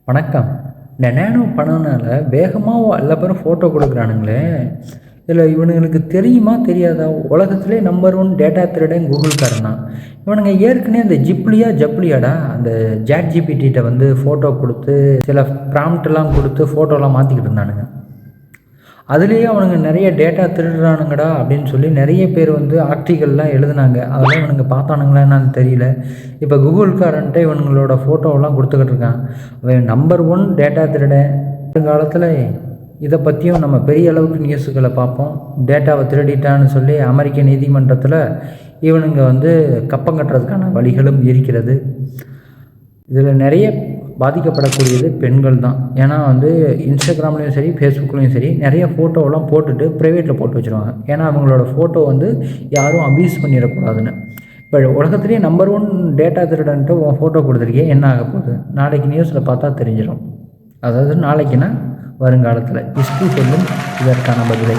வணக்கம். இந்த நேனோ பண்ணனால வேகமாக எல்லா பேரும் ஃபோட்டோ கொடுக்குறானுங்களே, இதில் இவனுங்களுக்கு தெரியுமா தெரியாதா? உலகத்திலே நம்பர் ஒன் டேட்டா திருடன் கூகுள்காரன் தான். இவனுங்க ஏற்கனவே அந்த ஜப்ளியாடா அந்த ஜாட் ஜிபிடிட்ட வந்து ஃபோட்டோ கொடுத்து சில ப்ராம்ப்ட்லாம் கொடுத்து ஃபோட்டோலாம் மாற்றிக்கிட்டு இருந்தானுங்க. அதுலேயே அவனுங்க நிறைய டேட்டா திருடுறானுங்கடா அப்படின்னு சொல்லி நிறைய பேர் வந்து ஆர்டிகல்லாம் எழுதுனாங்க. அதெல்லாம் இவனுங்க பார்த்தானுங்களா என்னன்னு தெரியல. இப்போ கூகுள்காரன்ட்டு இவனுங்களோட ஃபோட்டோவெல்லாம் கொடுத்துக்கிட்டு இருக்கான். அவன் நம்பர் ஒன் டேட்டா திருடன். வருங்காலத்தில் இதை பற்றியும் நம்ம பெரிய அளவுக்கு நியூஸுகளை பார்ப்போம். டேட்டாவை திருடிட்டான்னு சொல்லி அமெரிக்க நீதிமன்றத்தில் இவனுங்க வந்து கப்பம் கட்டுறதுக்கான வழிகளும் இருக்கிறது. இதில் நிறைய பாதிக்கப்படக்கூடியது பெண்கள் தான். ஏன்னா வந்து இன்ஸ்டாகிராம்லேயும் சரி ஃபேஸ்புக்லேயும் சரி நிறைய ஃபோட்டோவெல்லாம் போட்டுட்டு ப்ரைவேட்டில் போட்டு வச்சுருவாங்க. ஏன்னா அவங்களோட ஃபோட்டோ வந்து யாரும் அப்யூஸ் பண்ணிடக்கூடாதுன்னு. இப்போ உலகத்துலேயே நம்பர் ஒன் டேட்டா திருடன்ட்டு உன் ஃபோட்டோ கொடுத்துருக்கே, என்ன ஆக போகுது? நாளைக்கு நியூஸில் பார்த்தா தெரிஞ்சிடும். அதாவது நாளைக்குன்னா வருங்காலத்தில் ஹிஸ்ட்ரி சொல்லும் இதற்கான பதிலை.